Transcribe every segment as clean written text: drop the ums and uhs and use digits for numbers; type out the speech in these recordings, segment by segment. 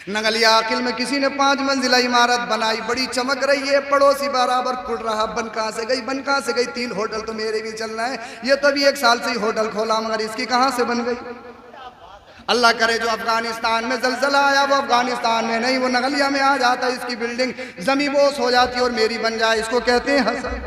नगलिया आकिल में किसी ने 5 मंजिला इमारत बनाई, बड़ी चमक रही है, पड़ोसी बराबर कुड़ रहा, बन कहाँ से गई, बन कहाँ से गई, 3 होटल तो मेरे भी चलना है, ये तो अभी 1 साल से ही होटल खोला मगर इसकी कहाँ से बन गई। अल्लाह करे जो अफगानिस्तान में जलजला आया वो अफगानिस्तान में नहीं, वो नगलिया में आ जाता, इसकी बिल्डिंग जमी बोस हो जाती और मेरी बन जाए, इसको कहते हैं हसन।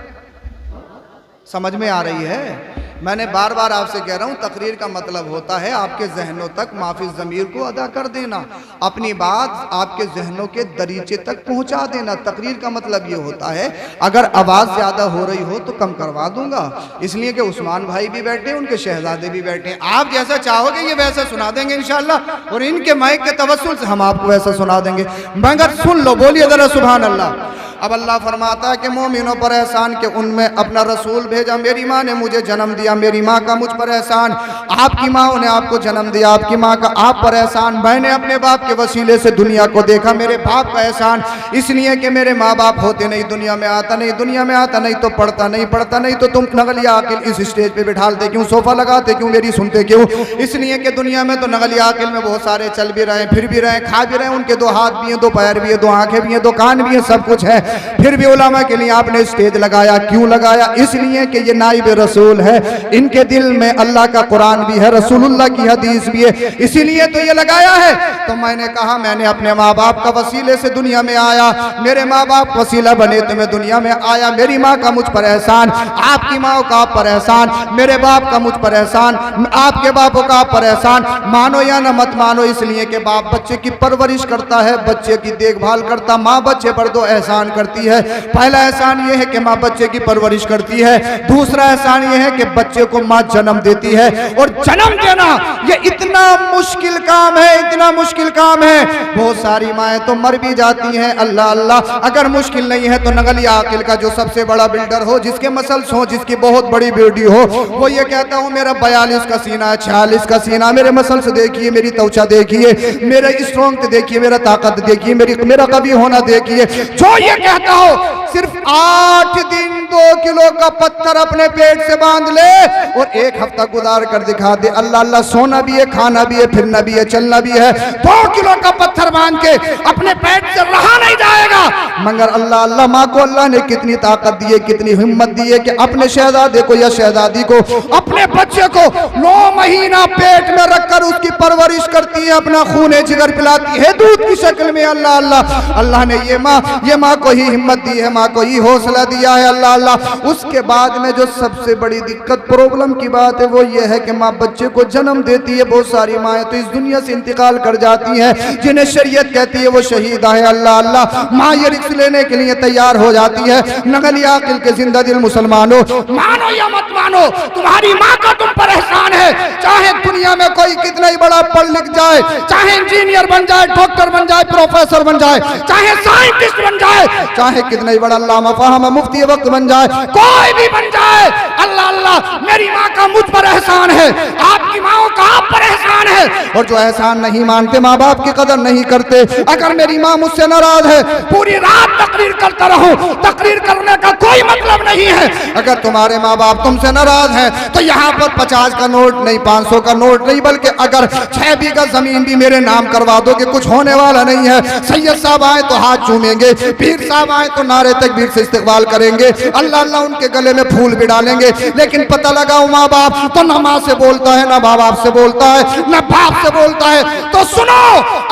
समझ में आ रही है? मैंने बार बार आपसे कह रहा हूं, तकरीर का मतलब होता है आपके जहनों तक माफी ज़मीर को अदा कर देना, अपनी बात आपके जहनों के दरीचे तक पहुंचा देना। तकरीर का मतलब ये होता है अगर आवाज़ ज़्यादा हो रही हो तो कम करवा दूंगा, इसलिए कि उस्मान भाई भी बैठे, उनके शहजादे भी बैठे, आप जैसा चाहोगे ये वैसा सुना देंगे इंशाअल्लाह, और इनके माइक के तवस्सुल से हम आपको वैसा सुना देंगे, मगर सुन लो, बोलिए ज़रा सुभान अल्लाह। अब अल्लाह फरमाता है कि मोमिनों पर एहसान के उनमें अपना रसूल भेजा, मेरी माँ ने मुझे जन्म दिया, मेरी माँ का मुझ पर एहसान, आपकी माँ ने आपको जन्म दिया, आपकी माँ का आप पर एहसान, मैंने अपने बाप के वसीले से दुनिया को देखा, मेरे बाप का एहसान, इसलिए कि मेरे माँ बाप होते नहीं दुनिया में आता नहीं, दुनिया में आता नहीं तो पढ़ता नहीं, पढ़ता नहीं तो तुम नगलिया आकिल इस स्टेज पे बिठालते क्यों, सोफा लगाते क्यों, मेरी सुनते क्यों, इसलिए कि दुनिया में तो नगलिया आकिल में बहुत सारे चल भी रहे, फिर भी रहे, खा भी रहे, उनके 2 हाथ भी हैं, 2 पैर भी है, 2 आंखें भी हैं, 2 कान भी हैं, सब कुछ है, फिर भी उलमा के लिए आपने स्टेज लगाया, क्यों लगाया, इसलिए कि ये नाइब रसूल है, इनके दिल में अल्लाह का कुरान भी है, रसूलुल्लाह की हदीस भी है, इसीलिए तो ये लगाया है। तो मैंने कहा मैंने अपने माँ बाप का वसीले से दुनिया में आया, मेरे माँ बाप वसीला बने तो मैं दुनिया में आया, मेरी माँ का मुझ पर एहसान, आपकी माँ का आप पर एहसान, मेरे बाप का मुझ पर एहसान, आपके बापों का आप पर एहसान, मानो या न मत मानो, इसलिए कि बाप बच्चे की परवरिश करता है, बच्चे की देखभाल करता, माँ बच्चे पर 2 एहसान करती है। पहला एहसान ये है कि माँ बच्चे की परवरिश करती है, दूसरा एहसान ये है कि बच्चे को माँ जन्म देती है, और जन्म देना ये इतना मुश्किल काम है, इतना मुश्किल काम है, बहुत सारी माएँ तो मर भी जाती हैं। अल्लाह अल्लाह, अगर मुश्किल नहीं है तो नगलिया आकिल का जो सबसे बड़ा बिल्डर हो, जिसके मसल्स हो, जिसकी बहुत बड़ी बॉडी हो, वो ये कहता हूँ मेरा 42 का सीना है, 46 का सीना, मेरे मसल्स देखिए, मेरी त्वचा देखिए, मेरा स्ट्रॉन्ग देखिए, मेरा ताकत देखिए, मेरा कभी होना देखिए, जो ये कहता हो सिर्फ 8 दिन 2 किलो का पत्थर अपने पेट से बांध ले और 1 हफ्ता गुजार कर दिखा दे, अल्लाह अल्लाह, सोना भी है, खाना भी है, फिरना भी है, चलना भी है, 2 किलो का पत्थर बांध के अपने पेट से रहा नहीं जाएगा, मगर अल्लाह अल्लाह, माँ को अल्लाह ने कितनी ताकत दी है, कितनी हिम्मत दी है कि अपने शहजादे को या शहजादी को, अपने बच्चे को 9 महीना पेट में रखकर उसकी परवरिश करती है, अपना खून जिगर पिलाती है दूध की शक्ल में। अल्लाह अल्लाह, अल्लाह ने ये माँ को ही हिम्मत दी है, माँ को ही हौसला दिया है। अल्लाह अल्लाह, उसके बाद में जो सबसे बड़ी दिक्कत प्रॉब्लम की बात है वो ये है कि माँ बच्चे को जन्म देती है, बहुत सारी माएँ तो इस दुनिया से इंतकाल कर जाती हैं, जिन्हें शरीयत कहती है वो शहीदा है। अल्लाह अल्लाह, माँ ये रिस्क लेने के लिए तैयार हो जाती है। नगलिया आकिल के जिंदा दिल मुसलमानों, मानो या मत मानो, तुम्हारी माँ का तुम पर एहसान है, चाहे दुनिया में कोई कितना ही बड़ा पढ़ लिख जाए, चाहे इंजीनियर बन जाए, डॉक्टर बन जाए, प्रोफेसर बन जाए, चाहे साइंटिस्ट बन जाए, चाहे कितना ही बड़ा अल्लामा फहामा मुफ्ती वक्त बन जाए, कोई भी बन जाए, अल्लाह अल्लाह, मेरी माँ का मुझ पर एहसान है, आपकी माँ का आप पर एहसान है, और जो एहसान नहीं मानते, माँ बाप की कदर नहीं करते, अगर मेरी माँ मुझसे नाराज है, पूरी रात तकरीर करता रहूं, तकरीर करने का कोई मतलब नहीं है। अगर तुम्हारे माँ बाप तुमसे नाराज हैं तो यहाँ पर 50 का नोट नहीं, 500 का नोट नहीं, बल्कि अगर 6 बीघा जमीन भी मेरे नाम करवा दो कि कुछ होने वाला नहीं है, सैयद साहब आए तो हाथ चूमेंगे, पीर साहब आए तो नारे तकबीर से इस्तकबाल करेंगे, अल्लाह अल्लाह उनके गले में फूल भी डालेंगे, लेकिन पता लगा माँ बाप तो न माँ से बोलता है, न माँ बाप से बोलता है, न बाप से बोलता है। तो सुनो,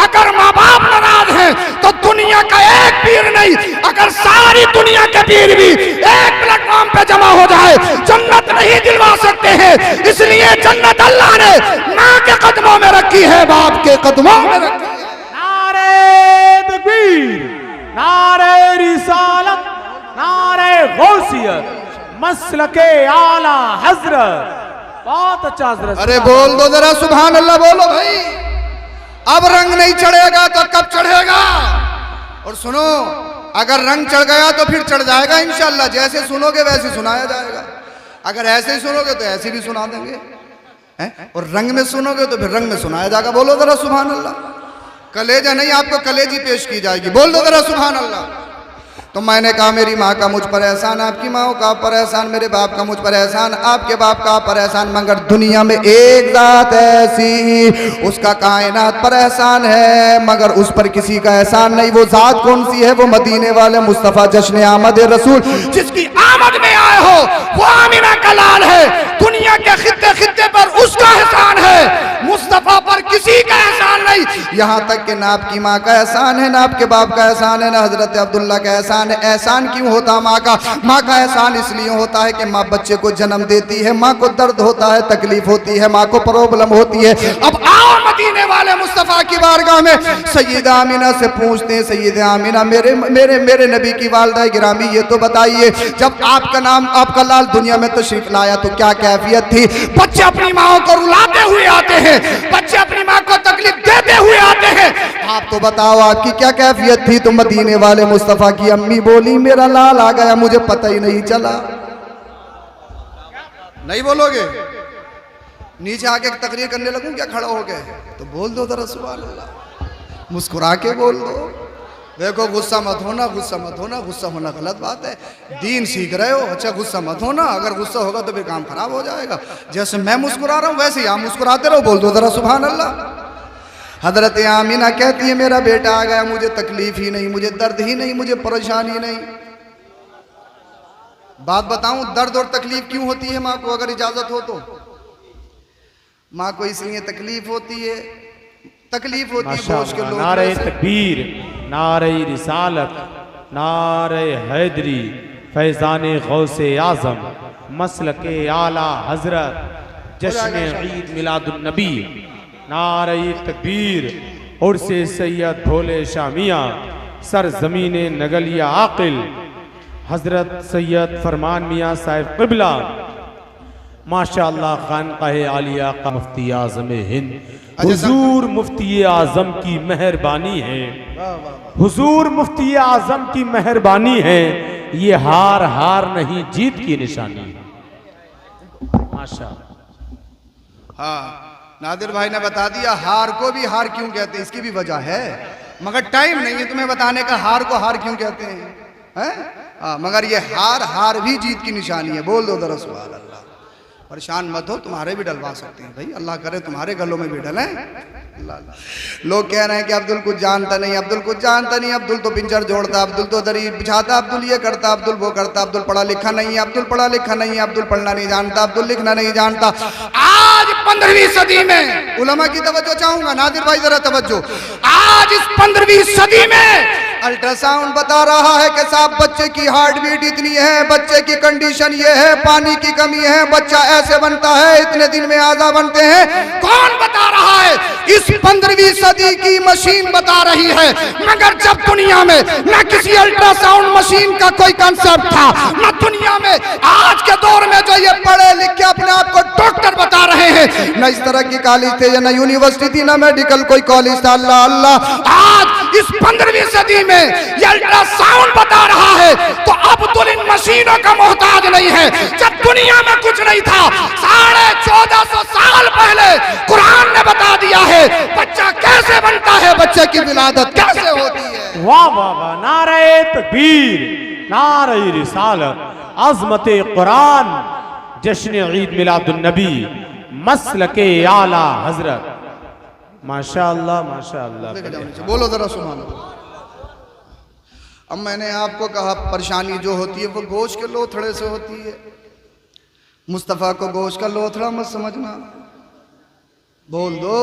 अगर माँ बाप नाराज हैं तो दुनिया का एक पीर नहीं, अगर सारी दुनिया के पीर भी एक प्लेटफॉर्म पे जमा हो जाए, जन्नत नहीं दिलवा सकते हैं। इसलिए जन्नत अल्लाह ने माँ के कदमों में रखी है, बाप के कदमों में रखी है। नारे तकबीर, नारे रिसालत, नारे गौसियत, मसलके आला हजरत। बहुत अच्छा हजरत। अरे बोल दो जरा सुभान अल्लाह, बोलो भाई। अब रंग नहीं चढ़ेगा तो कब चढ़ेगा? और सुनो, अगर रंग चढ़ गया तो फिर चढ़ जाएगा इंशाअल्लाह, जैसे सुनोगे वैसे सुनाया जाएगा। अगर ऐसे ही सुनोगे तो ऐसे भी सुना देंगे, और रंग में सुनोगे तो फिर रंग में सुनाया जाएगा। बोलो जरा सुभान अल्लाह। कलेजा नहीं, आपको कलेजी पेश की जाएगी। बोल दो जरा सुभान अल्लाह। तो मैंने कहा मेरी माँ का मुझ पर एहसान, आपकी माँ का आप पर एहसान, मेरे बाप का मुझ पर एहसान, आपके बाप का आप पर एहसान, मगर दुनिया में एक ज़ात ऐसी उसका कायनात पर एहसान है मगर उस पर किसी का एहसान नहीं। वो ज़ात कौन सी है? वो मदीने वाले मुस्तफ़ा जश्न आमद रसूल, जिसकी आमद में आए हो वो आमिना का लाल है। दुनिया के खित्ते खित्ते पर उसका एहसान है, मुस्तफ़ा पर किसी का एहसान नहीं। यहाँ तक कि ना आपकी माँ का एहसान है, ना आपके बाप का एहसान है, ना हजरत अब्दुल्ला का एहसान है। एहसान क्यों होता माँ का? माँ का एहसान इसलिए होता है कि माँ बच्चे को जन्म देती है, माँ को दर्द होता है, तकलीफ होती है, माँ को प्रॉब्लम होती है। अब आओ मदीने वाले मुस्तफ़ा की बारगाह में, सैयदा आमिना से पूछते हैं, सैयदा आमिना मेरे मेरे मेरे नबी की वालिदा गिरामी, ये तो बताइए जब आपका नाम आपका लाल दुनिया में तशरीफ लाया तो क्या कैफियत थी? बच्चे अपनी माँ को रुलाते हुए आते हैं, बच्चे अपनी माँ को तकलीफ देते हुए आते हैं, आप तो बताओ आपकी क्या कैफियत थी? तो मदीने वाले मुस्तफ़ा की अम्मी बोली मेरा लाल आ गया, मुझे पता ही नहीं चला। नहीं बोलोगे? नीचे आके तकरीर करने लगूं क्या? खड़ा हो गए तो बोल दो जरा सुभान अल्लाह, मुस्कुरा के बोल दो। देखो गुस्सा मत होना, गुस्सा मत होना, गुस्सा होना गलत बात है। दीन सीख रहे हो, अच्छा गुस्सा मत होना, अगर गुस्सा होगा तो फिर काम खराब हो जाएगा। जैसे मैं मुस्कुरा रहा हूँ वैसे ही आप मुस्कुराते रहो, बोल दो जरा सुभान अल्लाह। हजरत आमिना कहती है मेरा बेटा आ गया, मुझे तकलीफ ही नहीं, मुझे दर्द ही नहीं, मुझे परेशानी नहीं। बात बताऊं दर्द और तकलीफ क्यों होती है माँ को? अगर इजाजत हो तो माँ को इसलिए तकलीफ होती है, तकलीफ होती है गोश के लोग। नारे तकबीर, नारे रिसालत, नारे हैदरी, फैज़ाने गौसे आज़म, मसलके आला हजरत, जश्न ईद मिलादुन नबी, नारे तकबीर, उर्से सैयद भोले शामिया, सर ज़मीने नगलिया आकिल, हजरत सैयद फरमान मियाँ साहिब क़िबला, माशाअल्लाह खानकाह आलिया का मुफ्ती आज़म हिंद, हुजूर मुफ्ती आज़म की मेहरबानी है, हुजूर मुफ्ती आज़म की मेहरबानी है। ये हार हार नहीं, जीत की निशानी है। माशा हाँ, नादिर भाई ने बता दिया हार को भी हार क्यों कहते हैं, इसकी भी वजह है, मगर टाइम नहीं है तुम्हें बताने का हार को हार क्यों कहते हैं, हाँ, मगर ये हार हार भी जीत की निशानी है। बोल दो दरअसल सुभान अल्लाह। परेशान मत हो, तुम्हारे भी डलवा सकते हैं भाई, अल्लाह करे तुम्हारे गलों में भी डलें। लोग कह रहे हैं कि अब्दुल कुछ जानता नहीं, अब्दुल कुछ जानता नहीं, अब्दुल तो पिंजर जोड़ता, अब्दुल तो दरी बिछाता, अब्दुल ये करता, अब्दुल वो करता, अब्दुल पढ़ा लिखा नहीं है, अब्दुल पढ़ा लिखा नहीं है, अब्दुल पढ़ना नहीं जानता, अब्दुल लिखना नहीं जानता। आज 15वीं सदी में उलमा की तवज्जो चाहूंगा, नादिर भाई जरा तवज्जो। आज इस 15वीं सदी में अल्ट्रासाउंड बता रहा है कि साहब बच्चे की हार्ट बीट इतनी है, बच्चे की कंडीशन ये है, पानी की कमी है, बच्चा ऐसे बनता है, इतने दिन में आधा बनते हैं। कौन बता रहा है? इस 15वीं सदी की मशीन बता रही है। मगर जब दुनिया में न किसी अल्ट्रासाउंड मशीन का कोई कंसेप्ट था, न दुनिया में आज के दौर में जो ये पढ़े लिखे अपने आप को डॉक्टर बता रहे हैं, न इस तरह की कॉलेज थे, न यूनिवर्सिटी थी, न मेडिकल कोई कॉलेज था। अल्लाह अल्लाह, आज इस 15वीं सदी में ये अल्ट्रासाउंड बता रहा है तो अब्दुल इन मशीनों का मोहताज नहीं है। जब दुनिया में कुछ नहीं था, 1450 साल पहले कुरान ने बता दिया है बच्चा कैसे बनता है, बच्चे की विलादत कैसे होती है। वाह वाह वाह, नारे तकबीर, नारे रिसालत, अज़मते कुरान, जश्न ईद मिलादुन नबी, मसलके आला हजरत। माशाअल्लाह माशाअल्लाह। बोलो जरा सुभान अल्लाह। अब मैंने आपको कहा परेशानी जो होती है वो गोश्त के लोथड़े से होती है। मुस्तफ़ा को गोश्त का लोथड़ा मत समझना, बोल दो।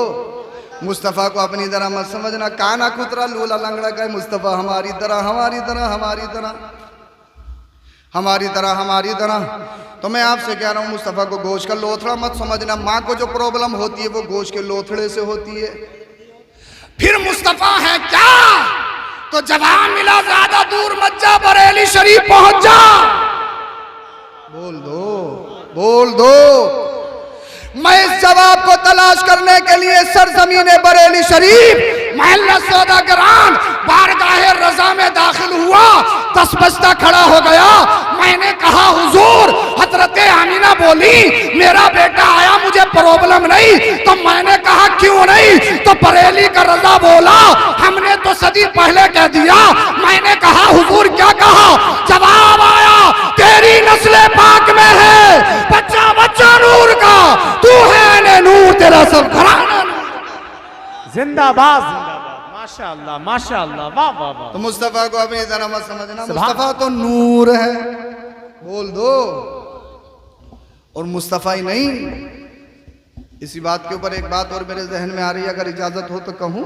मुस्तफ़ा को अपनी तरह मत समझना, काना कुतरा लूला लंगड़ा का मुस्तफ़ा हमारी तरह हमारी तरह हमारी तरह हमारी तरह हमारी तरह। तो मैं आपसे कह रहा हूँ मुस्तफ़ा को गोश्त का लोथड़ा मत समझना। माँ को जो प्रॉब्लम होती है वो गोश्त के लोथड़े से होती है। फिर मुस्तफ़ा है क्या? तो जवान मिला ज्यादा दूर मत जा, बरेली शरीफ पहुंच जा। बोल दो बोल दो। मैं इस जवाब को तलाश करने के लिए सरजमीने बरेली शरीफ महल्ला सौदागरान बारगाहे रजा में दाखिल हुआ। 10 बजता खड़ा हो गया। मैंने कहा हुजूर, हजरत आमिना बोली मेरा बेटा आया, मुझे प्रॉब्लम नहीं। तो मैंने कहा क्यों नहीं? तो बरेली का रजा बोला हमने तो सदी पहले कह दिया। मैंने कहा हुजूर क्या कहा? तेरा सब घराना जिंदाबाद जिंदाबाद, माशाअल्लाह माशाअल्लाह, वाह वाह वाह। तो मुस्तफा को अपनी तरह मत समझना, सुभान। मुस्तफा तो नूर है, बोल दो। और मुस्तफा ही नहीं, इसी बात के ऊपर एक बात और मेरे जहन में आ रही है, अगर इजाजत हो तो कहूं,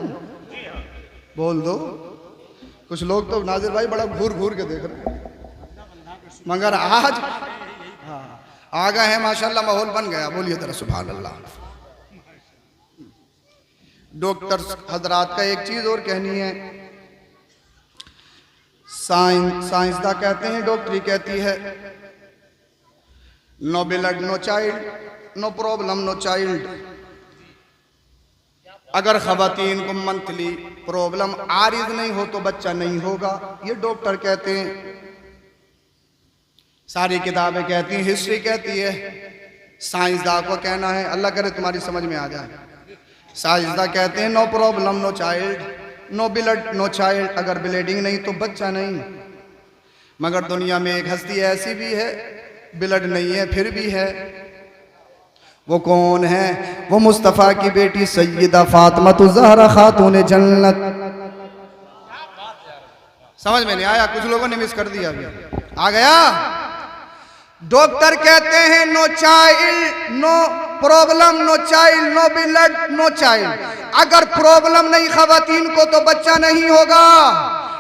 बोल दो। कुछ लोग तो नाजिर भाई बड़ा घूर घूर के देख रहे हैं, मगर आज आ गए हैं माशाल्लाह, माहौल बन गया। बोलिए जरा सुभान अल्लाह। डॉक्टर हजरात का एक चीज और कहनी है, साइंसदा कहते हैं, डॉक्टरी कहती है, no blood no child, no problem no child. अगर खवातीन को मंथली प्रॉब्लम आरिज नहीं हो तो बच्चा नहीं होगा, ये डॉक्टर कहते हैं। सारी किताबें कहती हैं, हिस्ट्री कहती है, साइंसदा को कहना है, अल्लाह करे तुम्हारी समझ में आ जाए। साइंसदा कहते हैं no problem no child, no blood no child. अगर ब्लीडिंग नहीं तो बच्चा नहीं। मगर दुनिया में एक हस्ती ऐसी भी है, ब्लड नहीं है फिर भी है। वो कौन है? वो मुस्तफ़ा की बेटी सैयदा फातिमा ज़हरा खातून जन्नत। समझ में नहीं आया? कुछ लोगों ने मिस कर दिया, अभी आ गया। डॉक्टर कहते हैं no child no problem no child, no blood no child. अगर प्रॉब्लम नहीं खवातीन को तो बच्चा नहीं होगा,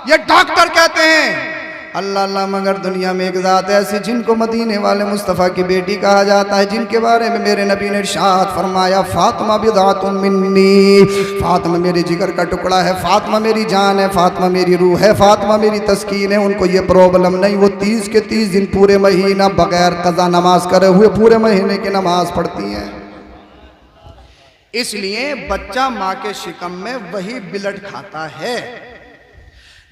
ये डॉक्टर कहते हैं। अल्लाह अल्लाह, मगर दुनिया में एक ज़ात ऐसी जिनको मदीने वाले मुस्तफ़ा की बेटी कहा जाता है, जिनके बारे में मेरे नबी ने इरशाद फरमाया, फातिमा बिदातुम मिन्नी, फातिमा मेरे जिगर का टुकड़ा है, फातिमा मेरी जान है, फातिमा मेरी रूह है, फातिमा मेरी तस्कीन है। उनको ये प्रॉब्लम नहीं, वो 30 के 30 दिन पूरे महीना बगैर कज़ा नमाज करे हुए पूरे महीने की नमाज पढ़ती हैं। इसलिए बच्चा माँ के शिकम में वही ब्लड खाता है।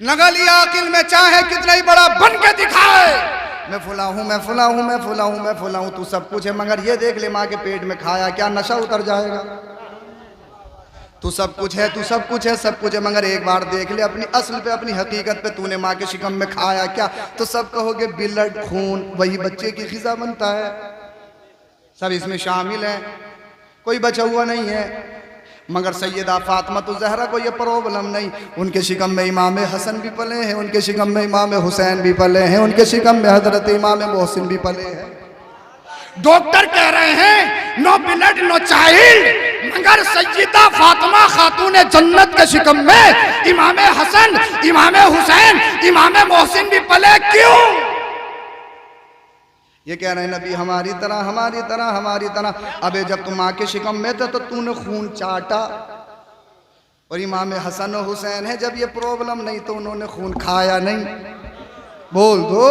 नगली आकिल में चाहे कितना ही बड़ा बन के दिखाए, मैं फुला हूं मैं फुला हूं मैं फुला हूं मैं फुला हूं, तू सब कुछ है, मगर ये देख ले माँ के पेट में खाया क्या, नशा उतर जाएगा। तू सब कुछ है, तू सब कुछ है, सब कुछ है, मगर एक बार देख ले अपनी असल पे, अपनी हकीकत पे, तूने माँ के शिकम में खाया क्या, तो सब कहोगे ब्लड खून, वही बच्चे की ग़िज़ा बनता है। सब इसमें शामिल है, कोई बचा हुआ नहीं है। मगर सैयदा फातिमा तो ज़हरा को ये प्रॉब्लम नहीं। उनके शिकम में इमाम हसन भी पले हैं, उनके शिकम में इमाम हुसैन भी पले हैं, उनके शिकम में हजरत इमाम मोहसिन भी पले हैं। डॉक्टर कह रहे हैं नो ब्लड नो चाइल्ड, मगर सैयदा फातिमा खातून जन्नत के शिकम में इमाम हसन, इमाम हुसैन, इमाम मोहसिन भी पले। क्यों? ये कह रहे हैं नबी हमारी तरह हमारी तरह हमारी तरह। अबे जब तुम माँ के शिकम में थे तो तूने खून चाटा, और इमाम हसन और हुसैन है, जब ये प्रॉब्लम नहीं तो उन्होंने खून खाया नहीं। बोल दो,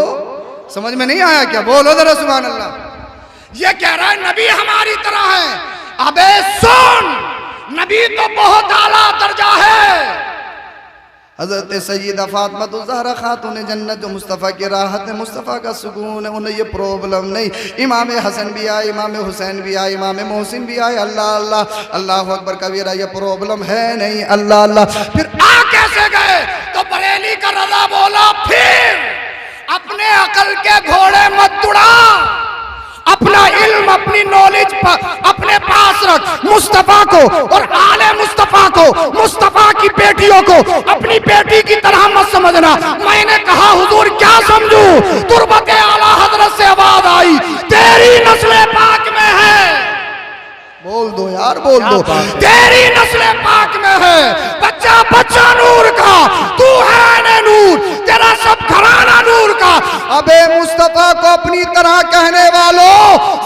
समझ में नहीं आया क्या? बोलो जरा सुभान अल्लाह। ये कह रहा है नबी हमारी तरह है। अबे सुन, नबी तो बहुत आला दर्जा है। हज़रत सैयदा फातिमा ज़हरा खातून जन्नत, जो मुस्तफ़ा की राहत है, मुस्तफ़ा का सुकून है, उन्हें ये प्रॉब्लम नहीं। इमाम हसन भी आए, इमाम हुसैन भी आए, इमाम मोहसिन भी आए। अल्लाह अल्लाह अल्लाह अकबर कबीरा, ये प्रॉब्लम है नहीं। अल्लाह अल्लाह। फिर आ कैसे गए? तो बरेली का रज़ा बोला, फिर अपने अकल के घोड़े मत उड़ा, अपना इल्म अपनी नॉलेज अपने पास रख। मुस्तफ़ा को और आले मुस्तफ़ा को, मुस्तफ़ा की बेटियों को अपनी बेटी की तरह मत समझना। मैंने कहा हुजूर क्या समझूं? तुरबत आला हजरत से आवाज आई, तेरी नस्ल पाक में है। बोल दो यार, बोल दो, तेरी नस्ल पाक में है। बच्चा बच्चा नूर का, तू है ने नूर, तेरा सब घराना नूर का। अबे मुस्तफ़ा को अपनी तरह कहने वालों,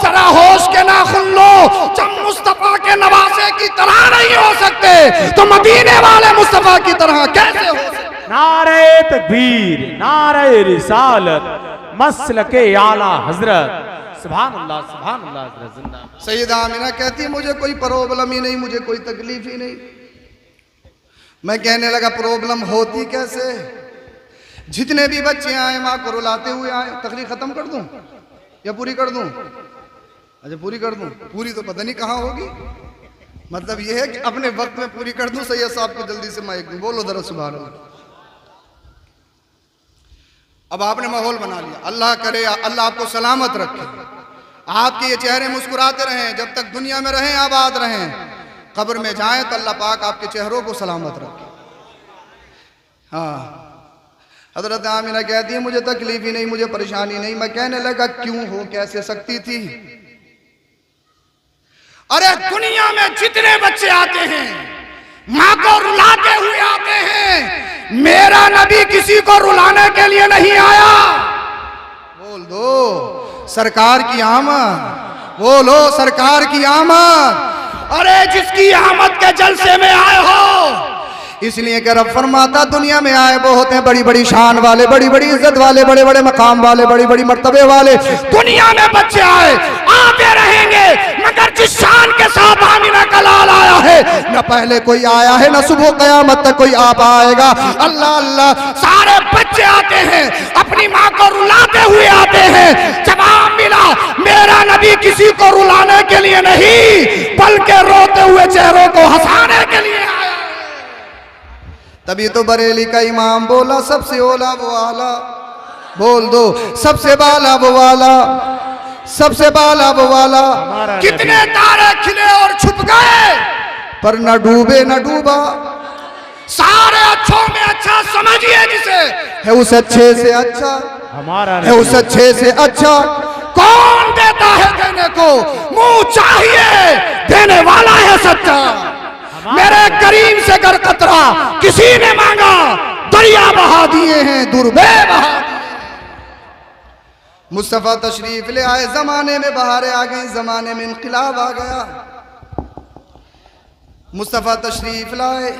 जरा होश के नाखुन लो। जब मुस्तफ़ा के नवासे की तरह नहीं हो सकते तो मदीने वाले मुस्तफ़ा की तरह कैसे हो सकते? नारे तकबीर, नारे रिसालत, मसलके आला हजरत, सुभान अल्लाह सुभान अल्लाह। हजरत जिंदा। सैयदा आमिना कहती है मुझे कोई प्रॉब्लम ही नहीं, मुझे कोई तकलीफ ही नहीं। मैं कहने लगा प्रॉब्लम होती कैसे? जितने भी बच्चे आए माँ को रुलाते हुए आए, तकलीफ खत्म कर दूं या पूरी कर दूं? अच्छा पूरी कर दूं। पूरी तो पता नहीं कहाँ होगी। मतलब यह है कि अपने वक्त में पूरी कर दूं, सैयद साहब को जल्दी से माइक दूं। बोलो जरा सुभान अल्लाह। अब आपने माहौल बना लिया। अल्लाह करे अल्लाह आपको सलामत रखे, आपके ये चेहरे मुस्कुराते रहें, जब तक दुनिया में रहें आबाद रहें। कब्र में जाएं तो अल्लाह पाक आपके चेहरों को सलामत रखे। हाँ, हजरत आमिना कहती है मुझे तकलीफ ही नहीं, मुझे परेशानी नहीं। मैं कहने लगा क्यों हो, कैसे सकती थी? अरे दुनिया में जितने बच्चे आते हैं माँ को रुलाते हुए आते हैं, मेरा नबी किसी को रुलाने के लिए नहीं आया। बोल दो सरकार की आमद, बोलो सरकार की आमद। अरे जिसकी आमद के जलसे में आए हो, इसलिए कि रब फरमाता दुनिया में आए वो होते हैं बड़ी बड़ी शान वाले, बड़ी बड़ी इज्जत वाले, बड़े बड़े मकाम वाले, बड़ी बड़ी मर्तबे वाले। दुनिया में बच्चे आए आते रहेंगे, मगर जिस शान के साथ आमिना का लाल आया है, न पहले कोई आया है न सुबह कयामत तक कोई आ पाएगा। अल्लाह अल्लाह, सारे बच्चे आते हैं अपनी माँ को रुलाते हुए आते हैं। जवाब मिला मेरा नबी किसी को रुलाने के लिए नहीं बल्कि रोते हुए चेहरों को हंसाने के लिए आया। तभी तो बरेली का इमाम बोला सबसे ओला वो आला, बोल दो सबसे बाला वो वाला, सबसे बाला वो वाला। कितने तारे खिले और छुप गए पर न डूबे न डूबा। सारे अच्छों में अच्छा समझिए जिसे है उस अच्छे से अच्छा, हमारा है उस अच्छे से अच्छा। कौन देता है देने को, मुंह चाहिए देने वाला है सच्चा। मेरे करीम से कर कतरा किसी ने मांगा, दरिया बहा दिए हैं दुर्बे बहा। मुस्तफा तशरीफ ले आए, जमाने में बहारें आ गई, जमाने में इनकलाब आ गया। मुस्तफा तशरीफ लाए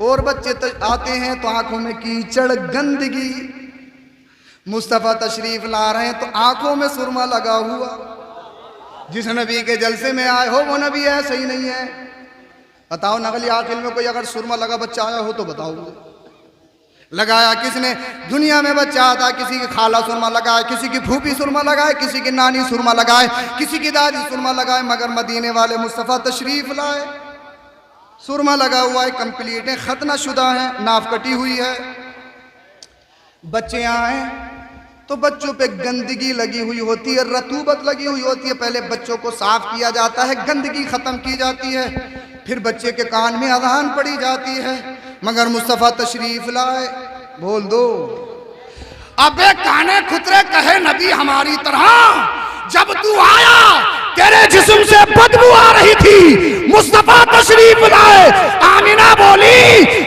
और बच्चे आते हैं तो आंखों में कीचड़ गंदगी। मुस्तफा तशरीफ ला रहे हैं तो आंखों में सुरमा लगा हुआ। जिस नबी के जलसे में आए हो वो नबी है, सही नहीं है? बताओ नगली आखिल में कोई अगर सुरमा लगा बच्चा आया हो तो बताओ। लगाया किसने? दुनिया में बच्चा आता, किसी की खाला सुरमा लगाए, किसी की फूफी सुरमा लगाए, किसी की नानी सुरमा लगाए, किसी की दादी सुरमा लगाए, मगर मदीने वाले मुस्तफा तशरीफ लाए सुरमा लगा हुआ है, कंप्लीट है, खतना शुदा है, नाफ कटी हुई है। बच्चे आए तो बच्चों पे गंदगी लगी हुई होती है, रतूबत लगी हुई होती है। पहले बच्चों को साफ किया जाता है, गंदगी खत्म की जाती है, फिर बच्चे के कान में अज़ान पड़ी जाती है। मगर मुस्तफ़ा तशरीफ लाए, बोल दो अबे काने खुतरे कहे नबी हमारी तरह, जब तू आया तेरे जिस्म से बदबू आ रही थी, मुस्तफ़ा तशरीफ लाए, आमिना बोली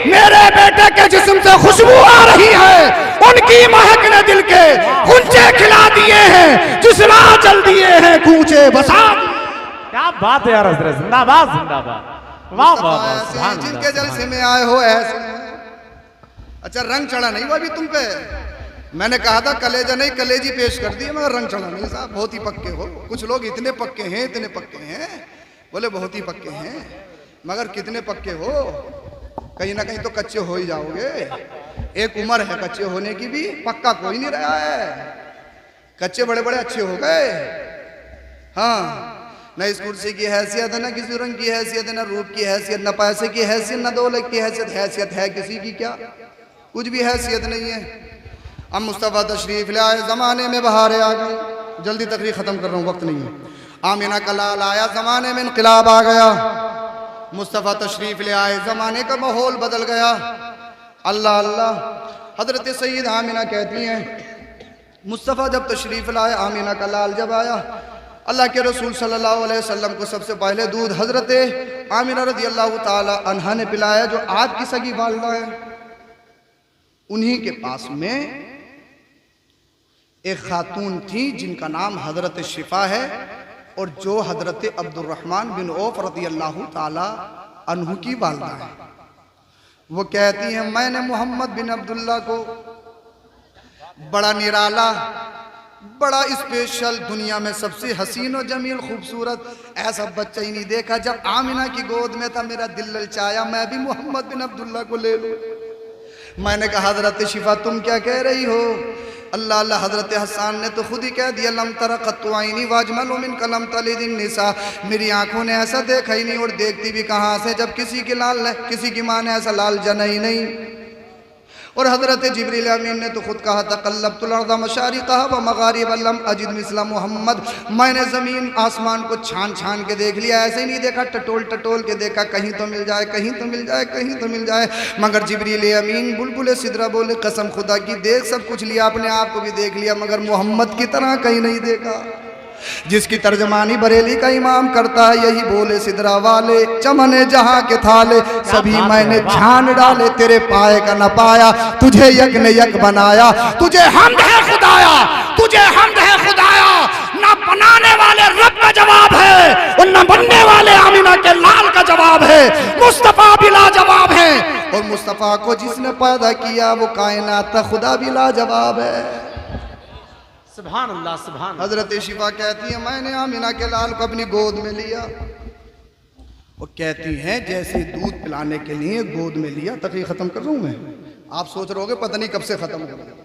मेरे बेटे के जिस्म से खुशबू आ रही है। उनकी महक ने दिल के गुंजे खिला दिए हैं, जिस्म जल दिए हैं कूचे बसा। क्या बात है यार हज़रत, जिंदाबाद जिंदाबाद, वाह वाह। जिनके जलसे में आए हो ऐसे। अच्छा रंग चढ़ा नहीं वो अभी तुम पे? मैंने कहा था कलेजा नहीं कलेजी पेश कर दी, मगर रंग चढ़ा नहीं साहब, बहुत ही पक्के हो। कुछ लोग इतने पक्के हैं, इतने पक्के हैं, बोले बहुत ही पक्के हैं, मगर कितने पक्के हो? कहीं ना कहीं तो कच्चे हो ही जाओगे। एक उम्र है कच्चे होने की भी, पक्का कोई नहीं रहा है। कच्चे बड़े बड़े अच्छे हो गए। हाँ, न इस कुर्सी की हैसियत है, न किसी रंग की हैसियत है, न रूप की हैसियत, न पैसे की हैसियत, न दौलत की हैसियत। हैसियत है किसी की क्या? कुछ भी हैसियत नहीं है। अब मुस्तफ़ा तशरीफ ले आए, ज़माने में बहारें आ गई। जल्दी तकरीर ख़त्म कर रहा हूँ, वक्त नहीं है। आमिना का लाल आया, ज़माने में इनकलाब आ गया। मुस्तफ़ा तशरीफ ले आए, ज़माने का माहौल बदल गया। अल्लाह अल्लाह। हज़रत सैयद आमिना कहती हैं मुस्तफ़ा जब तशरीफ लाए, आमिना का लाल जब आया, अल्लाह के रसूल सल्लल्लाहु अलैहि वसल्लम को सबसे पहले दूध हज़रत आमिना रज़ी अल्लाह ताला अन्हा ने पिलाया, जो आपकी सगी वालिदा है। उन्हीं के पास में एक खातून थी जिनका नाम हज़रत शिफा है, और जो हज़रत अब्दुर्रहमान बिन औफ रज़ी अल्लाह ताला अन्हु की वालिदा है। वो कहती हैं मैंने मोहम्मद बिन अब्दुल्ला को बड़ा निराला, बड़ा स्पेशल, दुनिया में सबसे हसीन और जमील खूबसूरत ऐसा बच्चा ही नहीं देखा। जब आमिना की गोद में था मेरा दिल ललचाया, मैं भी मोहम्मद बिन अब्दुल्ला को ले लूं। मैंने कहा हज़रत शिफा तुम क्या कह रही हो? अल्लाह अल्लाह। हज़रत हसन ने तो खुद ही कह दिया लम तरा क़त्तु ऐनी वाजमलु मिन कलम तलिदिन निसा, मेरी आंखों ने ऐसा देखा ही नहीं, और देखती भी कहाँ से जब किसी की माँ ने ऐसा लाल जना ही नहीं। और हज़रत जिब्रील अमीन ने तो खुद कहा था कल्लबतुल अर्ज़ मशारिक़हा व मग़ारिबहा लम अजिद मिस्ला मोहम्मद, मैंने ज़मीन आसमान को छान छान के देख लिया, ऐसे ही नहीं देखा, टटोल टटोल के देखा, कहीं तो मिल जाए, कहीं तो मिल जाए, कहीं तो मिल जाए, मगर जिब्रील अमीन बुलबुल सिदरा बोले कसम खुदा की देख सब कुछ लिया, अपने आप को भी देख लिया, मगर मोहम्मद की तरह कहीं नहीं देखा। जिसकी तर्जमानी बरेली का इमाम करता है, यही बोले सिदरा वाले चमने जहां के थाले सभी मैंने छान डाले, तेरे पाए का न पाया, तुझे यक ने यक बनाया, तुझे हम्द है खुदाया, तुझे हम्द है खुदाया। ना बनाने वाले रब का जवाब है और न बनने वाले आमिना के लाल का जवाब है, मुस्तफा भी लाजवाब है और मुस्तफा को जिसने पैदा किया वो कायनात का खुदा भी लाजवाब है। सुभान अल्लाह, सुभान। हजरत शिफा कहती है मैंने आमिना के लाल को अपनी गोद में लिया, वो कहती हैं जैसे दूध पिलाने के लिए गोद में लिया। तकरीर खत्म कर रहा हूं मैं, आप सोच रहे होगे पता नहीं कब से खत्म हो गया,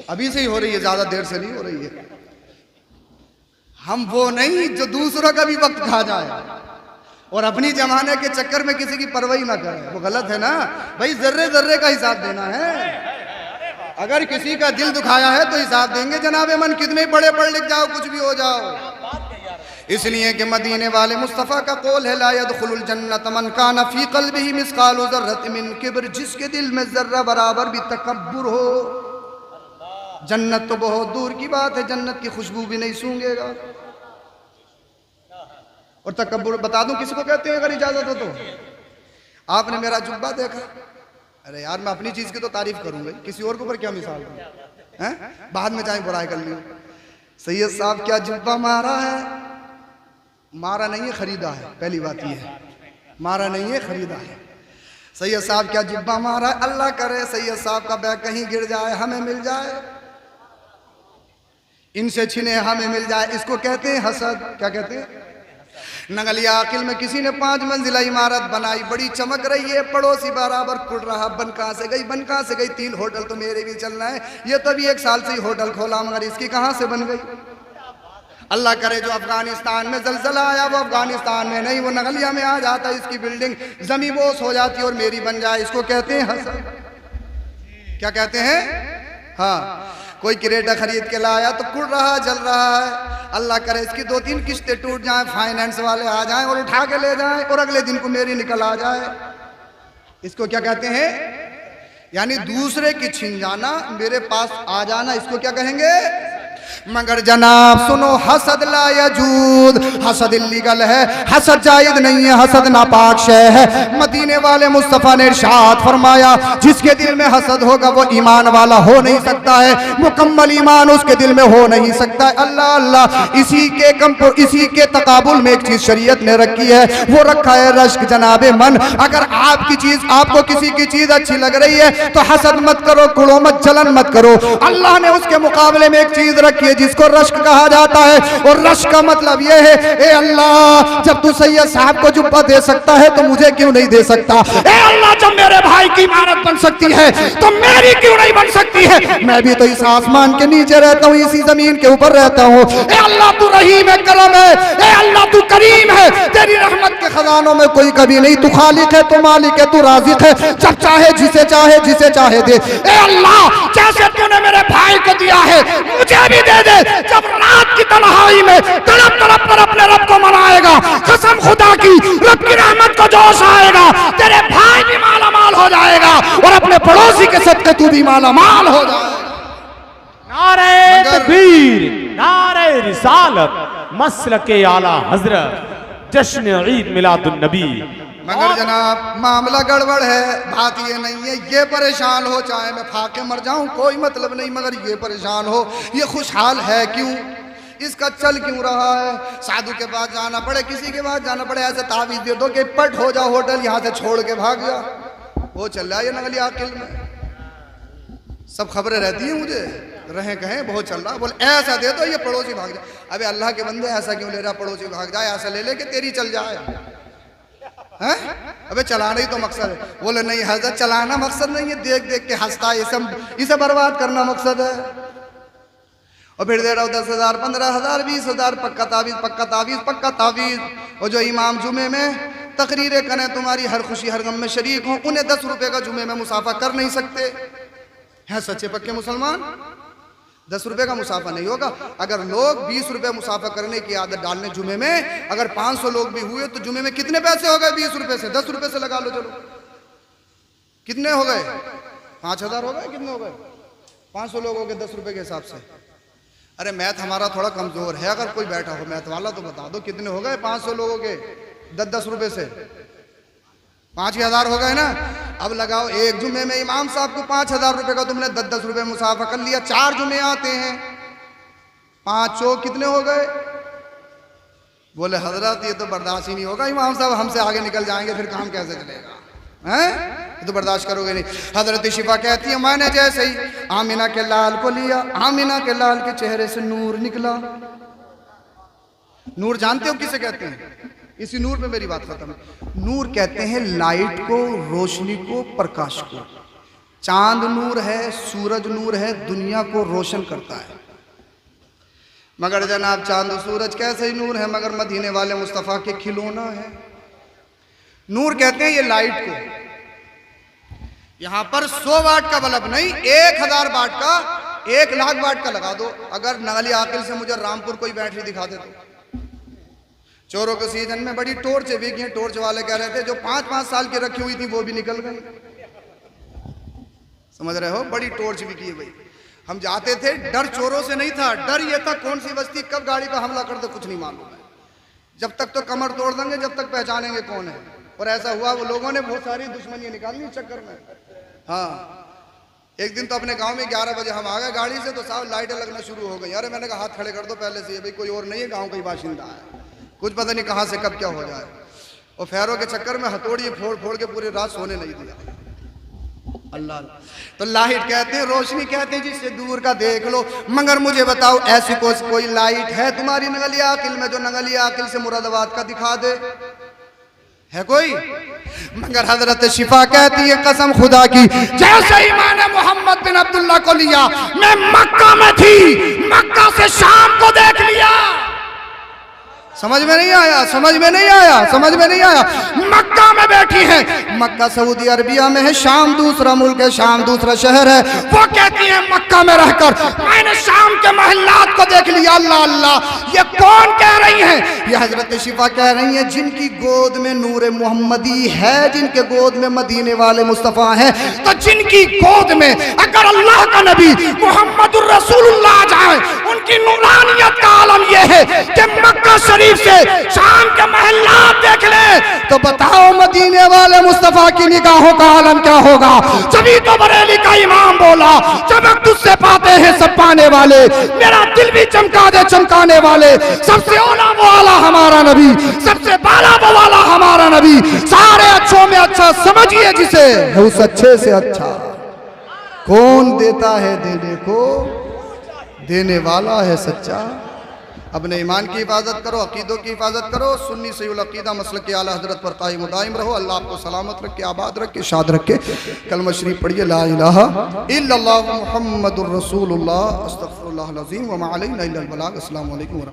अभी से ही हो रही है, ज्यादा देर से नहीं हो रही है। हम वो नहीं जो दूसरों का भी वक्त खा जाए और अपनी जमाने के चक्कर में किसी की परवाही ना करे, वो गलत है ना भाई। जर्रे जर्रे का हिसाब देना है, अगर किसी का दिल दुखाया है तो हिसाब देंगे जनाबे मन, कितने बड़े पढ़ लिख जाओ, कुछ भी हो जाओ। इसलिए कि मदीने वाले मुस्तफ़ा का कौल है ला यदखुलुल जन्नत मन काना फी क़ल्बिही मिस्क़ालु ज़र्रतिन मिन किब्र, जिसके दिल में जर्रा बराबर भी तकब्बुर हो, जन्नत तो बहुत दूर की बात है, जन्नत की खुशबू भी नहीं सूंघेगा। और तकब्बुर बता दूं किसको कहते हैं अगर इजाजत हो तो? आपने मेरा जुब्बा देखा, अरे यार मैं अपनी चीज की तो तारीफ करूंगा, किसी और के ऊपर क्या मिसाल दूं हैं? बाद में चाहे बुराई कर ली। सैयद साहब क्या जुब्बा मारा है, मारा नहीं है खरीदा है, पहली बात ये है, मारा नहीं है खरीदा है। सैयद साहब क्या जुब्बा मारा है, अल्लाह करे सैयद साहब का बैग कहीं गिर जाए हमें मिल जाए, इनसे छिने हमें मिल जाए, इसको कहते हैं हसद। क्या कहते हैं? नगलिया आकिल में किसी ने 5 मंजिला इमारत बनाई, बड़ी चमक रही है, पड़ोसी बराबर कुड़ रहा, बन कहाँ से गई, बन कहाँ से गई, 3 होटल तो मेरे भी चलना है, ये तभी 1 साल से ही होटल खोला, मगर इसकी कहाँ से बन गई। अल्लाह करे जो अफगानिस्तान में जलजला आया वो अफगानिस्तान में नहीं, वो नगलिया में आ जाता, इसकी बिल्डिंग जमी बोस हो जाती और मेरी बन जाए, इसको कहते हैं हसद। क्या कहते हैं? हाँ, कोई क्रेटा खरीद के लाया तो कुड़ रहा, जल रहा है, अल्लाह करे इसकी 2-3 किस्तें टूट जाएं, फाइनेंस वाले आ जाएं और उठा के ले जाएं और अगले दिन को मेरी निकल आ जाए, इसको क्या कहते हैं? यानी दूसरे की छीन जाना, मेरे पास आ जाना, इसको क्या कहेंगे? मगर जनाब सुनो, हसद ला यजूद, हसद इल्लीगल है, हसद जायज नहीं है, हसद नापाक शय है। मदीने वाले मुस्तफ़ा ने इरशाद फरमाया जिसके दिल में हसद होगा वो ईमान वाला हो नहीं सकता है, मुकम्मल ईमान उसके दिल में हो नहीं सकता है। अल्लाह अल्लाह, इसी के तकाबुल में एक चीज शरीयत ने रखी है, वो रखा है रश्क जनाबे मन। अगर आपकी चीज, आपको किसी की चीज अच्छी लग रही है तो हसद मत करो, कुड़ो मत, जलन मत करो। अल्लाह ने उसके मुकाबले में एक चीज रखी है जिसको रश्क कहा जाता है, और रश्क का मतलब यह है, ए अल्लाह जब तू सैयद साहब को जुब्बा दे सकता है तो मुझे क्यों नहीं दे सकता? ए अल्लाह जब मेरे भाई की इमारत बन सकती है तो मेरी क्यों नहीं बन सकती है? मैं भी तो इस आसमान के नीचे रहता हूँ, इसी जमीन के ऊपर रहता हूँ। ए अल्लाह तू रहीम है, करम है, ए अल्लाह तू करीम है, तेरी रहमत के खजानों में कोई कभी नहीं, तू खालिक है, तू मालिक है, तू राज़िक है, जब चाहे जिसे चाहे दे। ए अल्लाह जैसे तूने मेरे भाई को दिया है मुझे भी दे दे। जब रात की तन्हाई में तड़प तड़प कर अपने रब को मनाएगा, कसम खुदा की रब की रहमत को जोश आएगा, तेरे भाई भी माला माल हो जाएगा और अपने पड़ोसी के सदके तू भी माला माल हो जाएगा। नारे तकबीर, नारे रिसालत, मसलके आला हजरत, जश्न ईद मिलादुन नबी। मगर जनाब मामला गड़बड़ है, बात ये नहीं है ये परेशान हो, चाहे मैं फाके मर जाऊं कोई मतलब नहीं, मगर ये परेशान हो, ये खुशहाल है क्यों, इसका चल क्यों रहा है? साधु के पास जाना पड़े, किसी के पास जाना पड़े, ऐसे तावीज दे दो कि पट हो जा, होटल यहाँ से छोड़ के भाग जा, वो चल रहा है ये नगली आकिल में। सब खबरें रहती हैं मुझे, रहे कहें बहुत चल रहा, बोले ऐसा दे दो ये पड़ोसी भाग जाए। अबे अल्लाह के बंदे ऐसा क्यों ले रहा, पड़ोसी भाग जाए, ऐसा ले ले कि तेरी चल जाए हैं? अबे चलाना ही तो मकसद है। बोले नहीं हजरत चलाना मकसद नहीं है, देख देख के हंसता है, इसे बर्बाद करना मकसद है। और फिर दे रहा हूँ 10,000 15,000 20,000 पक्का तावीज, पक्का तावीज, पक्का तावीज। और जो इमाम जुमे में तकरीरें करें, तुम्हारी हर खुशी हर गम में शरीक हों, उन्हें 10 रुपए का जुमे में मुसाफा कर नहीं सकते। हैं सच्चे पक्के मुसलमान। 10 रुपए का मुसाफा नहीं होगा। अगर लोग 20 रुपए मुसाफा करने की आदत डालने जुमे में, अगर 500 लोग भी हुए तो जुमे में कितने पैसे हो गए? 20 रुपए से 10 रुपए से लगा लो, चलो कितने हो गए? 5000 हो गए। कितने हो गए? 500 लोग हो गए 10 रुपए के हिसाब से। अरे मैथ हमारा थोड़ा कमजोर है, अगर कोई बैठा हो मैथ वाला तो बता दो कितने हो गए 500 लोगों के 10-10 रुपए से? 5000 हो गए ना। अब लगाओ एक जुमे में इमाम साहब को 5000 रुपए का तुमने 10-10 रुपए मुसाफा कर लिया, 4 जुमे आते हैं, 5 कितने हो गए? बोले हजरत ये तो बर्दाश्त ही नहीं होगा, इमाम साहब हमसे आगे निकल जाएंगे, फिर काम कैसे चलेगा? हैं ये तो बर्दाश्त करोगे नहीं। हजरत शिफा कहती है मैंने जैसे ही आमिना के लाल को लिया, आमिना के लाल के चेहरे से नूर निकला। नूर जानते हो किसे कहते हैं? इसी नूर पे मेरी बात खत्म। नूर कहते हैं लाइट को, रोशनी को, प्रकाश को। चांद नूर है, सूरज नूर है, दुनिया को रोशन करता है। मगर जनाब चांद सूरज कैसे ही नूर है, मगर मदीने वाले मुस्तफ़ा के खिलौना है। नूर कहते हैं ये लाइट को। यहां पर 100 वाट का बल्ब नहीं, 1000 वाट का, 1 लाख वाट का लगा दो। अगर नगली आकिल से मुझे रामपुर कोई बैटरी दिखा दे तो। चोरों के सीजन में बड़ी टॉर्च बिकी, टॉर्च वाले कह रहे थे जो 5-5 साल की रखी हुई थी वो भी निकल गई। समझ रहे हो? बड़ी टॉर्च बिकी है भाई। हम जाते थे, डर चोरों से नहीं था, डर ये था कौन सी बस्ती कब गाड़ी पर हमला कर दे कुछ नहीं मालूम है। जब तक तो कमर तोड़ देंगे, जब तक पहचानेंगे कौन है। और ऐसा हुआ, वो लोगों ने बहुत सारी दुश्मनियां निकाली इस चक्कर में। हाँ, एक दिन तो अपने गांव में 11 बजे हम आ गए गाड़ी से, तो साहब लाइटें लगना शुरू हो गई। अरे मैंने कहा हाथ खड़े कर दो पहले से, भाई कोई और नहीं है, गांव का ही बाशिंदा है, कुछ पता नहीं कहां से कब क्या हो जाए। और फेरों के चक्कर में हथौड़ी फोड़ फोड़ के पूरी रात सोने नहीं दिया। अल्लाह। तो लाइट कहते हैं, रोशनी कहते हैं जिससे दूर का देख लो। मगर मुझे बताओ ऐसी कोई लाइट है तुम्हारी नगली आकिल में जो नगली आकिल से मुरादाबाद का दिखा दे? है कोई? मगर हजरत शिफा कहती है कसम खुदा की, जैसे ही मैंने मोहम्मद बिन अब्दुल्ला को लिया, मैं मक्का में थी, मक्का से शाम को देख लिया। समझ में नहीं आया? समझ में नहीं आया? समझ में नहीं आया? मक्का में बैठी है, मक्का सऊदी अरबिया में है, शाम दूसरा मुल्क है, शाम दूसरा शहर है। वो कहती है मक्का में रहकर मैंने शाम के महल्लात को देख लिया। अल्लाह अल्लाह, ये कौन कह रही है? ये हजरत शिफा कह रही है जिनकी गोद में नूर मोहम्मदी है, जिनके गोद में मदीने वाले मुस्तफ़ा है। तो जिनकी गोद में अगर अल्लाह का नबी मोहम्मदुर रसूलुल्लाह जाए, उनकी नूरानियत का आलम यह है कि मक्का शरीफ से शाम के महल्ला देख ले, तो बताओ मदीने वाले मुस्तफा की निगाहों का आलम क्या होगा? जभी तो बरेली का इमाम बोला, चमक तुझसे पाते हैं सब पाने वाले, मेरा दिल भी चमका दे चमकाने वाले। सबसे ओला वो वाला हमारा नबी, सबसे बाला वो वाला हमारा नबी। सारे अच्छों में अच्छा समझिए जिसे, उस अच्छे से अच्छा कौन देता है देने को, देने वाला है सच्चा। अपने ईमान की हिफाजत करो, अकीदों की हिफाजत करो, सुन्नी सहीउल अकीदा मसलक के आला हजरत पर कायम दायम रहो। अल्लाह आपको सलामत रखे, आबाद रखे, शाद रखे। कलमा शरीफ पढ़िए, ला इलाहा इल्लल्लाह मुहम्मदुर रसूलुल्लाह, अस्तगफिरुल्लाहल अज़ीम व मा अलैना इल्लल बलाग। अस्सलामु अलैकुम।